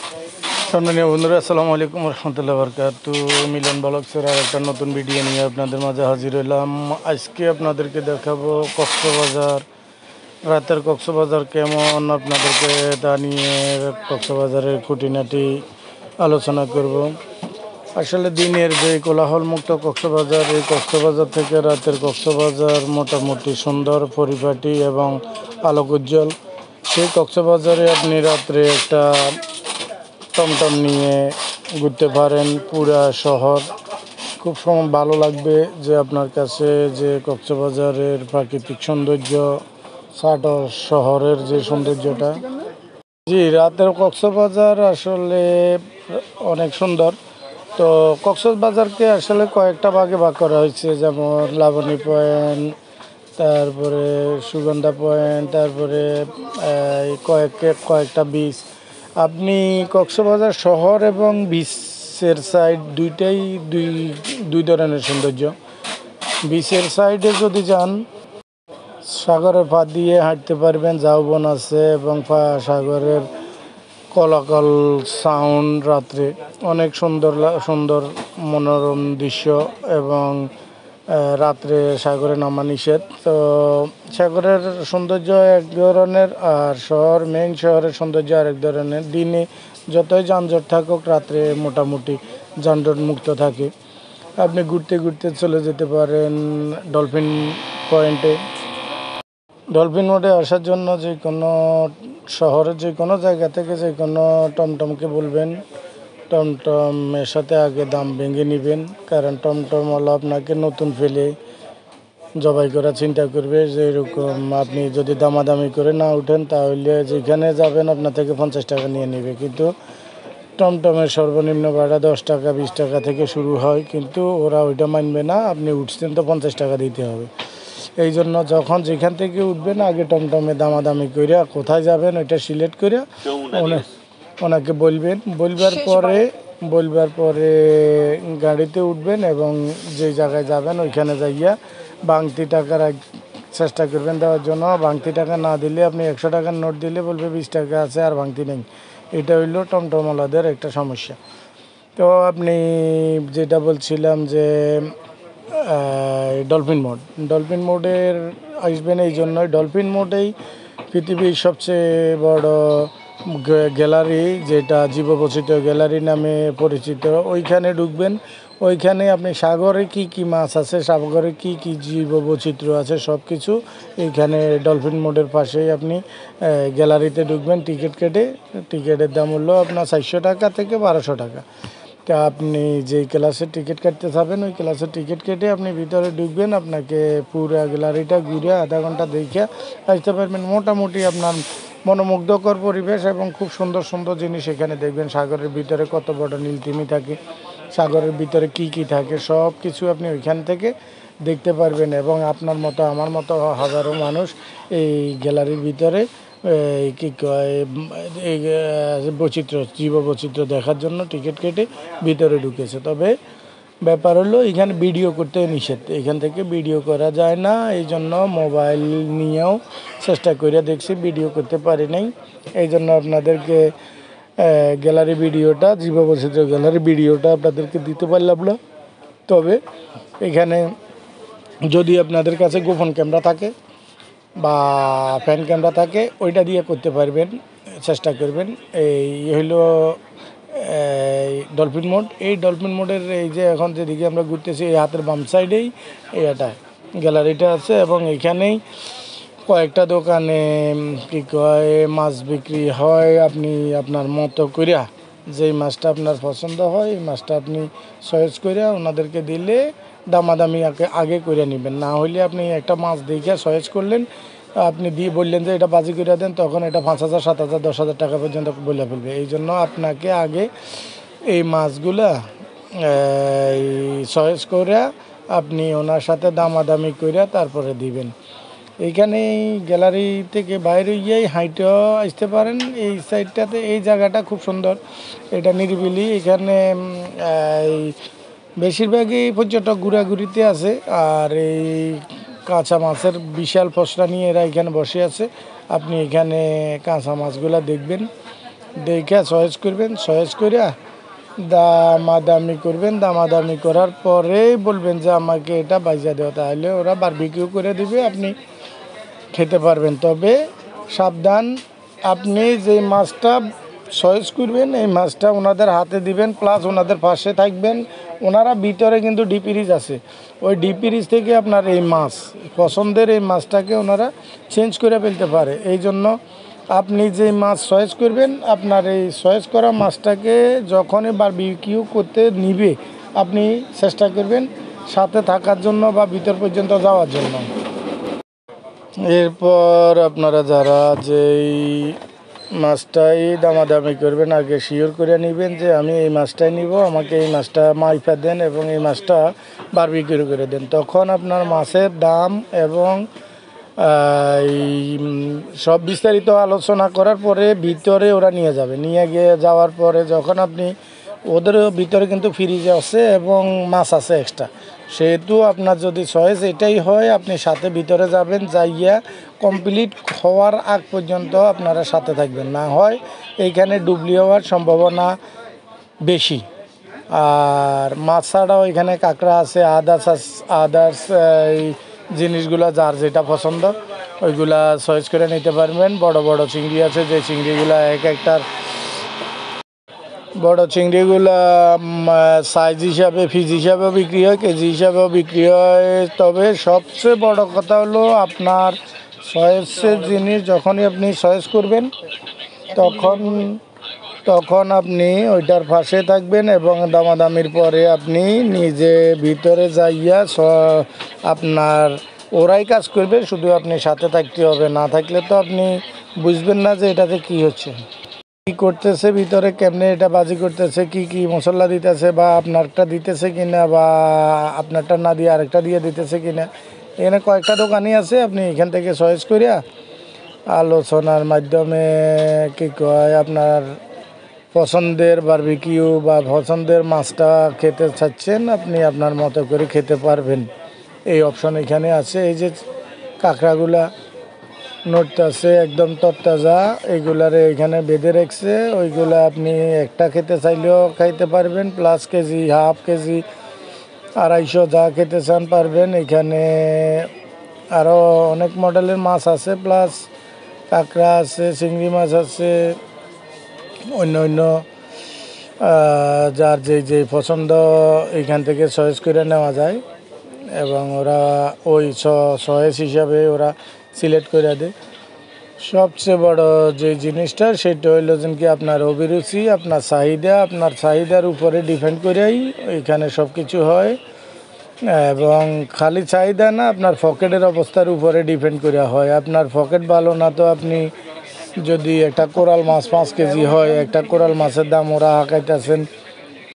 সম্মানীয় বন্ধুরা, আসসালামু আলাইকুম রহমতুল্লাহ বরকাতু। মিলন ব্লগসের আর একটা নতুন ভিডিও নিয়ে আপনাদের মাঝে হাজির হলাম। আজকে আপনাদেরকে দেখাবো কক্সবাজার, রাতের কক্সবাজার কেমন, আপনাদেরকে তা নিয়ে কক্সবাজারের খুঁটিনাটি আলোচনা করব। আসলে দিনের যে কোলাহলমুক্ত কক্সবাজার, এই কক্সবাজার থেকে রাতের কক্সবাজার মোটামুটি সুন্দর, পরিপাটি এবং আলোক উজ্জ্বল। সেই কক্সবাজারে আপনি রাত্রে একটা টমটম নিয়ে ঘুরতে পারেন। পুরা শহর খুব ভালো লাগবে যে আপনার কাছে যে কক্সবাজারের প্রাকৃতিক সৌন্দর্য, সাটো শহরের যে সৌন্দর্যটা। জি, রাতের কক্সবাজার আসলে অনেক সুন্দর। তো কক্সবাজারকে আসলে কয়েকটা ভাগে ভাগ করা হয়েছে, যেমন লাবণী পয়েন্ট, তারপরে সুগন্ধা পয়েন্ট, তারপরে কয়েকটা বিচ। আপনি কক্সবাজার শহর এবং বিচের সাইড দুইটাই দুই ধরনের সৌন্দর্য। বিচের সাইডে যদি যান, সাগরের পা দিয়ে হাঁটতে পারবেন, ঝাউবন আছে এবং সাগরের কলাকল সাউন্ড রাত্রে অনেক সুন্দর সুন্দর মনোরম দৃশ্য। এবং রাত্রে সাগরে নামা নিষেধ। তো সাগরের সৌন্দর্য এক ধরনের, আর মেইন শহরের সৌন্দর্য আরেক ধরনের। দিনে যতই যানজট থাকুক, রাত্রে মোটামুটি যানজট মুক্ত থাকে। আপনি ঘুরতে ঘুরতে চলে যেতে পারেন ডলফিন পয়েন্টে। ডলফিন মোডে আসার জন্য যে কোনো শহরের যে কোনো জায়গা থেকে যে কোনো টমটমকে বলবেন, টমটমের সাথে আগে দাম ভেঙে নেবেন, কারণ টমটম হলো আপনাকে নতুন ফেলে জবাই করা চিন্তা করবে। যে এরকম আপনি যদি দামাদামি করে না উঠেন, তাহলে যেখানে যাবেন আপনার থেকে 50 টাকা নিয়ে নেবে। কিন্তু টমটমের সর্বনিম্ন ভাড়া 10 টাকা 20 টাকা থেকে শুরু হয়, কিন্তু ওরা ওইটা মানবে না। আপনি উঠছেন তো 50 টাকা দিতে হবে। এই জন্য যখন যেখান থেকে উঠবেন, আগে টমটমে দামাদামি করিয়া কোথায় যাবেন ওইটা সিলেক্ট করিয়া ওনাকে বলবার পরে গাড়িতে উঠবেন এবং যে জায়গায় যাবেন ওইখানে যাইয়া বাংতি টাকার চেষ্টা করবেন দেওয়ার জন্য। বাংতি টাকা না দিলে, আপনি 100 টাকার নোট দিলে বলবে 20 টাকা আছে আর বাংতি নেই। এটা হইলো টমটমওয়ালাদের একটা সমস্যা। তো আপনি যেটা বলছিলাম যে ডলফিন মোডের আসবেন এই জন্যই। ডলফিন মোডেই পৃথিবীর সবচেয়ে বড় গ্যালারি, যেটা জীববৈচিত্র্য গ্যালারি নামে পরিচিত, ওইখানে ঢুকবেন। ওইখানে আপনি সাগরে কি কি মাছ আছে, সাগরে কি কি জীববৈচিত্র্য আছে, সব কিছু এইখানে ডলফিন মোডের পাশেই আপনি গ্যালারিতে ঢুকবেন টিকিট কেটে। টিকিটের দাম হলো আপনার 400 টাকা থেকে 1200 টাকা। তা আপনি যেই ক্লাসের টিকিট কাটতে যাবেন, ওই ক্লাসের টিকিট কেটে আপনি ভিতরে ঢুকবেন। আপনাকে পুরো গ্যালারিটা ঘুরে আধা ঘন্টা দেখে আসতে পারবেন। মোটামুটি আপনার মনোমুগ্ধকর পরিবেশ এবং খুব সুন্দর সুন্দর জিনিস এখানে দেখবেন। সাগরের ভিতরে কত বড় নীলতিমি থাকে, সাগরের ভিতরে কি কি থাকে, সব কিছু আপনি ওইখান থেকে দেখতে পারবেন। এবং আপনার মতো আমার মতো হাজারো মানুষ এই গ্যালারির ভিতরে কী কয় এই জীববৈচিত্র্য দেখার জন্য টিকিট কেটে ভিতরে ঢুকেছে। তবে ব্যাপার হলো এখানে ভিডিও করতে নিষেধ, এখান থেকে ভিডিও করা যায় না। এই জন্য মোবাইল নিয়েও চেষ্টা করে দেখছি, ভিডিও করতে পারি নাই। এই জন্য আপনাদেরকে জীববৈচিত্র্য গ্যালারি ভিডিওটা আপনাদেরকে দিতে পারলাম না। তবে এখানে যদি আপনাদের কাছে গোপন ক্যামেরা থাকে বা ফ্যান ক্যামেরা থাকে, ওইটা দিয়ে করতে পারবেন, চেষ্টা করবেন। এই হইলো ডলফিন মোড। এই ডলফিন মোডের এই যে এখন যেদিকে আমরা ঘুরতেছি, এই হাতের বাম সাইডেই এটা গ্যালারিটা আছে। এবং এইখানেই কয়েকটা দোকানে কী কয় মাছ বিক্রি হয়। আপনি আপনার মতো করিয়া যেই মাছটা আপনার পছন্দ হয়, এই মাছটা আপনি চয়েস করিয়া ওনাদেরকে দিলে দামাদামি আগে করে নেবেন। না হইলে আপনি একটা মাছ দেখে চয়েস করলেন, আপনি দিয়ে বললেন যে এটা বাজি করে দেন, তখন এটা 5,000 7,000 10,000 টাকা পর্যন্ত বলে ফেলবে। এই জন্য আপনাকে আগে এই মাছগুলা চয়েস করে আপনি ওনার সাথে দামাদামি করে তারপরে দিবেন। এইখানে গ্যালারি থেকে বাইরে গিয়েই হাইটেও আসতে পারেন। এই সাইডটাতে এই জায়গাটা খুব সুন্দর, এটা নিরিবিলি। এখানে বেশিরভাগই পর্যটক ঘোরাঘুরিতে আছে। আর এই কাঁচা মাছের বিশাল পসরা নিয়ে এরা এখানে বসে আছে। আপনি এখানে কাঁচা মাছগুলা দেখবেন দেখে চয়েস করবেন, চয়েস করিয়া দামাদামি করবেন, দামাদামি করার পরেই বলবেন যে আমাকে এটা বাইজা দেওয়া, তাহলে ওরা বারবিকিউ করে দিবে, আপনি খেতে পারবেন। তবে সাবধান, আপনি যে মাছটা চয়েস করবেন এই মাছটা ওনাদের হাতে দিবেন, প্লাস ওনাদের পাশে থাকবেন। ওনারা ভিতরে কিন্তু ডিপিরিজ আছে, ওই ডিপিরিজ থেকে আপনার এই মাছ পছন্দের এই মাছটাকে ওনারা চেঞ্জ করে ফেলতে পারে। এই জন্য আপনি যে মাছ চয়েস করবেন, আপনার এই চয়েস করা মাছটাকে যখনই বারবিকিউ করতে নিবে আপনি চেষ্টা করবেন সাথে থাকার জন্য বা ভিতর পর্যন্ত যাওয়ার জন্য। এরপর আপনারা যারা যেই মাছটাই দামাদামি করবেন আগে শিওর করে নেবেন যে আমি এই মাছটাই নিব, আমাকে এই মাছটা মাইফা দেন এবং এই মাছটা বারবিকিউ করে দেন। তখন আপনার মাছের দাম এবং এই সব বিস্তারিত আলোচনা করার পরে ভিতরে ওরা নিয়ে যাবে, নিয়ে গিয়ে যাওয়ার পরে যখন আপনি ওদেরও ভিতরে কিন্তু ফ্রিজে আছে এবং মাছ আছে এক্সট্রা, সেহেতু আপনার যদি চয়েস এটাই হয় আপনি সাথে ভিতরে যাবেন, যাইয়া কমপ্লিট হওয়ার আগ পর্যন্ত আপনারা সাথে থাকবেন, না হয় এইখানে ডুবলি হওয়ার সম্ভাবনা বেশি। আর মাছ ছাড়াও এখানে কাঁকড়া আছে, আদার্স এই জিনিসগুলো যার যেটা পছন্দ ওইগুলা চয়েস করে নিতে পারবেন। বড় বড় চিংড়ি আছে, যে চিংড়িগুলো এক একটার বড় চিংড়িগুলা সাইজ হিসাবে পিস হিসাবেও বিক্রি হয়, কেজি হিসাবেও বিক্রি হয়। তবে সবচেয়ে বড় কথা হলো আপনার চয়েসের জিনিস যখনই আপনি চয়েস করবেন তখন তখন আপনি ওইটার পাশে থাকবেন এবং দামাদামির পরে আপনি নিজে ভিতরে যাইয়া আপনার ওরাই কাজ করবে, শুধু আপনি সাথে থাকতে হবে। না থাকলে তো আপনি বুঝবেন না যে এটাতে কি হচ্ছে, কি করতেছে ভিতরে, কেমনে এটা বাজি করতেছে, কি কি মশলা দিতেছে, বা আপনারটা দিতেছে কিনা বা আপনারটা না দিয়ে আরেকটা দিয়ে দিতেছে কিনা। এখানে কয়েকটা দোকানই আছে, আপনি এখান থেকে চয়েস করিয়া আলোচনার মাধ্যমে কি কয় আপনার পছন্দের বারবিকিউ বা পছন্দের মাছটা খেতে চাচ্ছেন আপনি আপনার মতো করে খেতে পারবেন। এই অপশন এখানে আছে। এই যে কাঁকড়াগুলা নড়তেছে একদম তরতাজা, এইগুলারে এখানে বেঁধে রেখেছে, ওইগুলা আপনি একটা খেতে চাইলেও খাইতে পারবেন, প্লাস কেজি, হাফ কেজি, 250 যা খেতে চান পারবেন। এখানে আরও অনেক মডেলের মাছ আছে, প্লাস কাঁকড়া আছে, চিংড়ি মাছ আছে, অন্য অন্য যার যে পছন্দ এখান থেকে চয়েস করে নেওয়া যায় এবং ওরা ওই চয়েস হিসাবে ওরা সিলেক্ট করে দেয়। সবচেয়ে বড় যে জিনিসটা সেটা হইলো যেন কি আপনার অভিরুচি, আপনার চাহিদা, আপনার চাহিদার উপরে ডিপেন্ড করেই এখানে সব কিছু হয়। এবং খালি চাহিদা না, আপনার পকেটের অবস্থার উপরে ডিপেন্ড করে হয়। আপনার পকেট ভালো না তো আপনি যদি একটা কোরাল মাছ 5 কেজি হয়, একটা কোরাল মাছের দাম ওরা হাঁকাইতেছেন